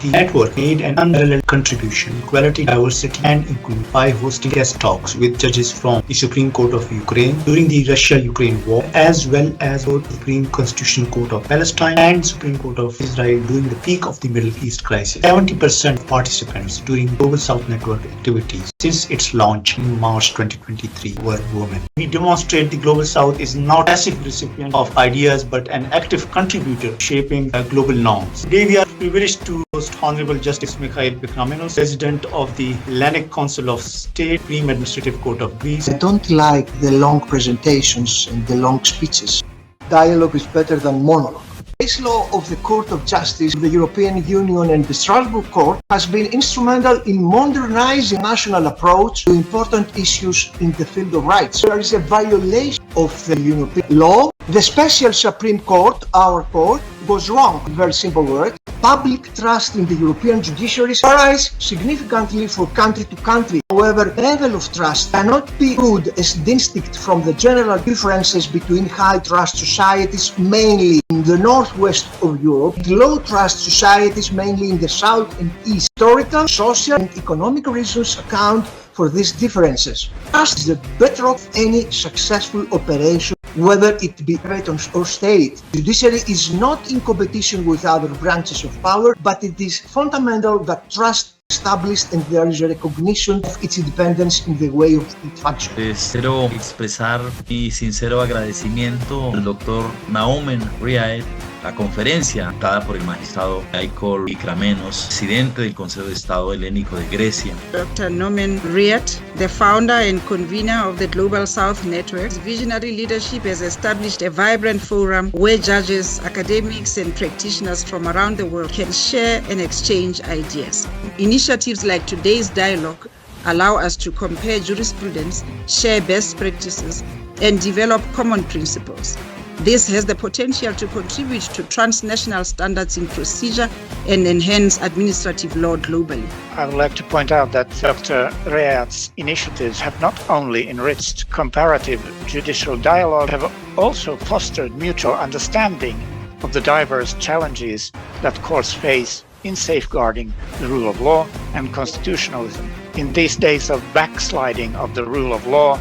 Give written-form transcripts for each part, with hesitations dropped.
The network made an unparalleled contribution to quality, diversity, and equity by hosting guest talks with judges from the Supreme Court of Ukraine during the Russia-Ukraine war, as well as the Supreme Constitutional Court of Palestine and Supreme Court of Israel during the peak of the Middle East crisis. 70% of participants during Global South Network activities since its launch in March 2023 were women. We demonstrate the Global South is not a passive recipient of ideas but an active contributor shaping global norms. Today we are privileged to host Honourable Justice Michail Pikramenos, President of the Hellenic Council of State, Supreme Administrative Court of Greece. I don't like the long presentations and the long speeches. Dialogue is better than monologue. The case law of the Court of Justice of the European Union and the Strasbourg Court has been instrumental in modernizing national approach to important issues in the field of rights. There is a violation of the European law. The Special Supreme Court, our court, was wrong, in very simple words. Public trust in the European judiciary varies significantly from country to country. However, the level of trust cannot be viewed as distinct from the general differences between high trust societies, mainly in the northwest of Europe, and low trust societies, mainly in the south and east. Historical, social, and economic reasons account for these differences. Trust is the bedrock of any successful operation, whether it be private or state. Judiciary is not in competition with other branches of power, but it is fundamental that trust established and there is a recognition of its independence in the way of its function. Deseo expresar mi sincero agradecimiento al Dr. Naumen Riaet, la conferencia dada por el magistrado Michail Pikramenos, presidente del Consejo de Estado Helénico de Grecia. Dr. Naumen Riaet, the founder and convener of the Global South Network, his visionary leadership has established a vibrant forum where judges, academics, and practitioners from around the world can share and exchange ideas. Initiatives like today's dialogue allow us to compare jurisprudence, share best practices, and develop common principles. This has the potential to contribute to transnational standards in procedure and enhance administrative law globally. I would like to point out that Dr. Riaet's initiatives have not only enriched comparative judicial dialogue, have also fostered mutual understanding of the diverse challenges that courts face in safeguarding the rule of law and constitutionalism. In these days of backsliding of the rule of law,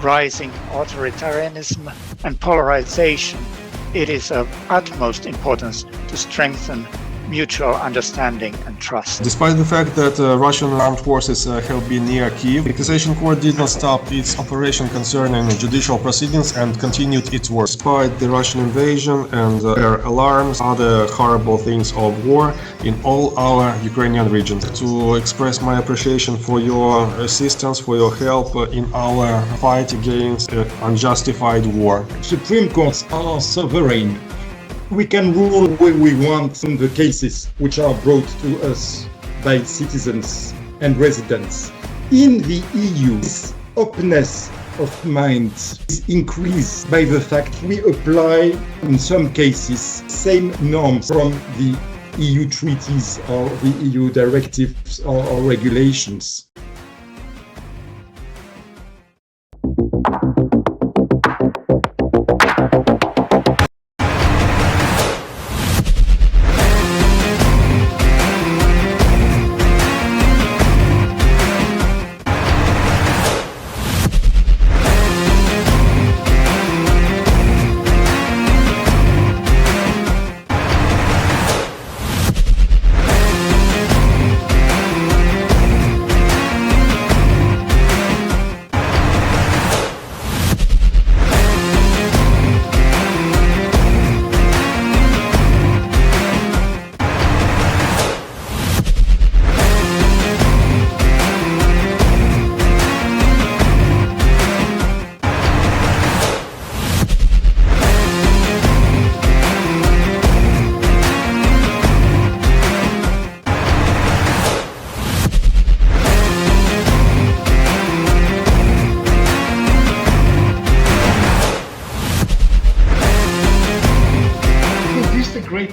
rising authoritarianism and polarization, it is of utmost importance to strengthen mutual understanding and trust. Despite the fact that Russian armed forces have been near Kiev, the Cassation Court did not stop its operation concerning judicial proceedings and continued its work. Despite the Russian invasion and air alarms, other horrible things of war in all our Ukrainian regions. To express my appreciation for your assistance, for your help in our fight against unjustified war. Supreme Courts are sovereign. We can rule when we want in the cases which are brought to us by citizens and residents. In the EU, this openness of mind is increased by the fact we apply, in some cases, same norms from the EU treaties or the EU directives or regulations.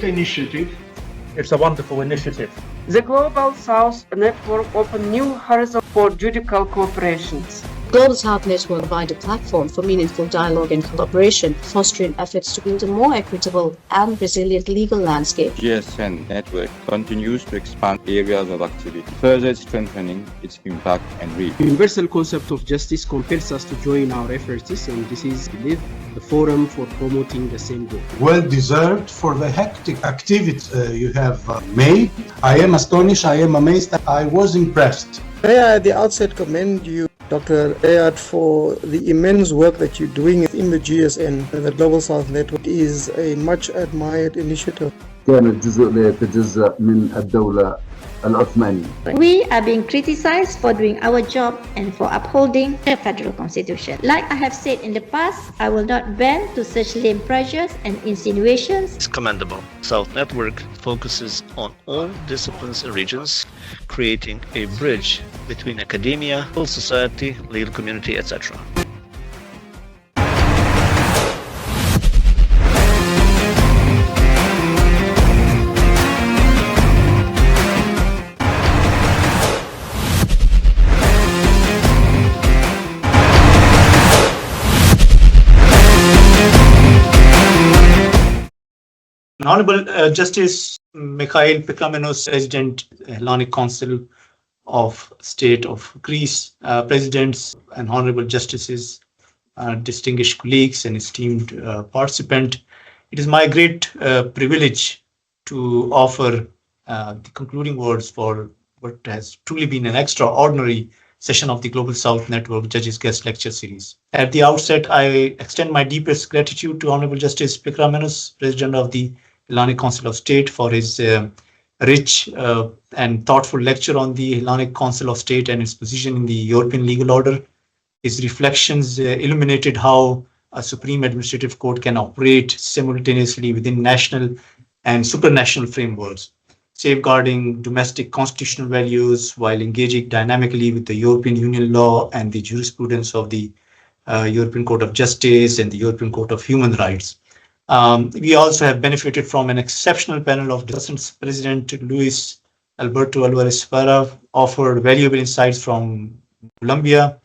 Initiative. It's a wonderful initiative. The Global South Network opened new horizons for judicial cooperations. Global South Network provide a platform for meaningful dialogue and collaboration, fostering efforts to build a more equitable and resilient legal landscape. GSN network continues to expand areas of activity, further strengthening its impact and reach. The universal concept of justice compels us to join our efforts, and this is, I believe, the forum for promoting the same goal. Well deserved for the hectic activity you have made. I am astonished, I am amazed, I was impressed. May I at the outset commend you, Dr. Ayad, for the immense work that you're doing in the GSN. The Global South Network is a much admired initiative. كانت جزء لا يتجزأ من الدولة العثمانية. We are being criticized for doing our job and for upholding the federal constitution. Like I have said in the past, I will not bend to such lame pressures and insinuations. It's commendable. South Network focuses on all disciplines and regions, creating a bridge between academia, civil society, legal community, etc. Honourable Justice Michail Pikramenos, President, Hellenic Council of State of Greece, Presidents and Honourable Justices, distinguished colleagues and esteemed participant, it is my great privilege to offer the concluding words for what has truly been an extraordinary session of the Global South Network Judges Guest Lecture Series. At the outset, I extend my deepest gratitude to Honourable Justice Pikramenos, President of the Hellenic Council of State, for his rich and thoughtful lecture on the Hellenic Council of State and its position in the European legal order. His reflections illuminated how a Supreme Administrative Court can operate simultaneously within national and supranational frameworks, safeguarding domestic constitutional values while engaging dynamically with the European Union law and the jurisprudence of the European Court of Justice and the European Court of Human Rights. We also have benefited from an exceptional panel of discussants. President Luis Alberto Alvarez Farah offered valuable insights from Colombia,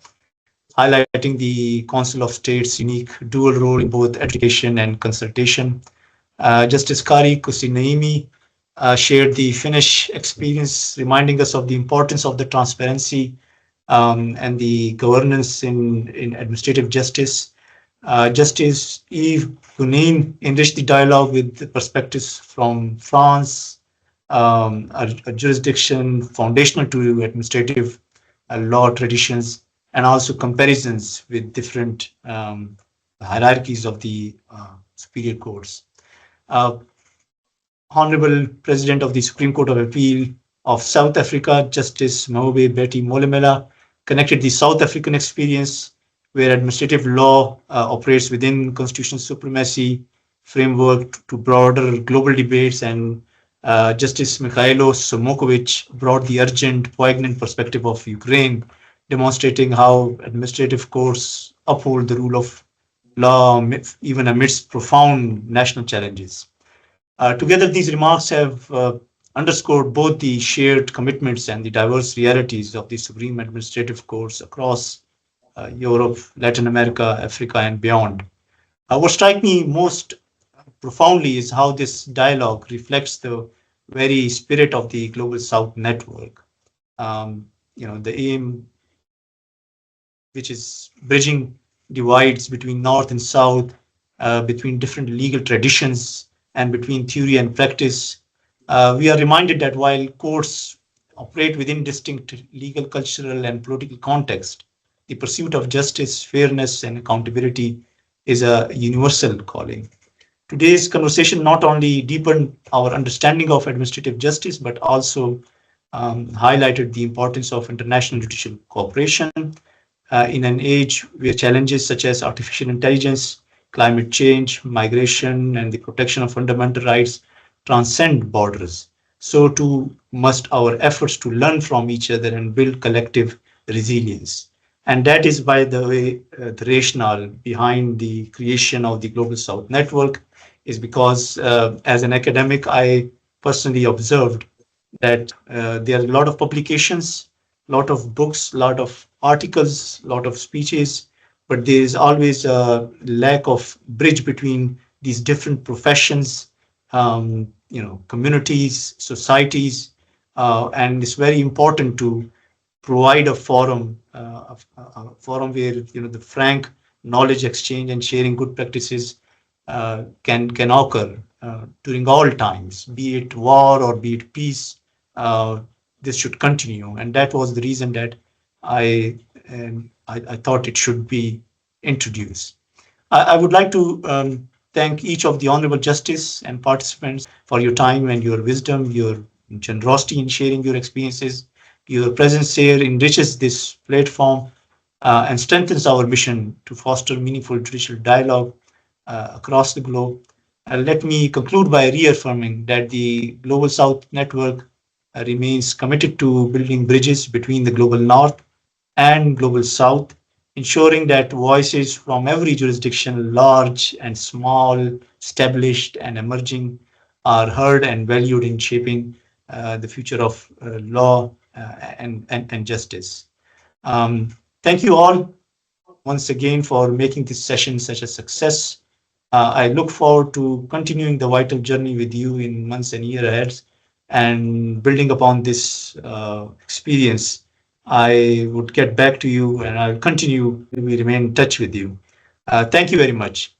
highlighting the Council of State's unique dual role in both education and consultation. Justice Kari Kuusiniemi shared the Finnish experience, reminding us of the importance of the transparency and the governance in administrative justice. Justice Yves Gounin enriched the dialogue with the perspectives from France, a jurisdiction foundational to administrative law traditions, and also comparisons with different hierarchies of the superior courts. Honourable President of the Supreme Court of Appeal of South Africa, Justice Mobe Betty Molemela, connected the South African experience, where administrative law operates within constitutional supremacy framework, to broader global debates, and Justice Mikhailo Somokovic brought the urgent, poignant perspective of Ukraine, demonstrating how administrative courts uphold the rule of law even amidst profound national challenges. Together, these remarks have underscored both the shared commitments and the diverse realities of the Supreme Administrative Courts across Europe, Latin America, Africa, and beyond. What strikes me most profoundly is how this dialogue reflects the very spirit of the Global South Network. The aim, which is bridging divides between North and South, between different legal traditions, and between theory and practice. We are reminded that while courts operate within distinct legal, cultural, and political contexts, the pursuit of justice, fairness, and accountability is a universal calling. Today's conversation not only deepened our understanding of administrative justice, but also highlighted the importance of international judicial cooperation in an age where challenges such as artificial intelligence, climate change, migration, and the protection of fundamental rights transcend borders. So too must our efforts to learn from each other and build collective resilience. And that is, by the way, the rationale behind the creation of the Global South Network is because as an academic, I personally observed that there are a lot of publications lot of books, lot of articles, lot of speeches, but there is always a lack of bridge between these different professions, communities, societies, and it's very important to provide a forum, a forum where the frank knowledge exchange and sharing good practices can occur during all times, be it war or be it peace. This should continue, and that was the reason that I thought it should be introduced. I would like to thank each of the Honourable Justice and participants for your time and your wisdom, your generosity in sharing your experiences. Your presence here enriches this platform and strengthens our mission to foster meaningful judicial dialogue across the globe. Let me conclude by reaffirming that the Global South Network remains committed to building bridges between the Global North and Global South, ensuring that voices from every jurisdiction, large and small, established and emerging, are heard and valued in shaping the future of law and justice. Thank you all once again for making this session such a success. I look forward to continuing the vital journey with you in months and years ahead, and building upon this experience. I would get back to you and I'll continue. We remain in touch with you. Thank you very much.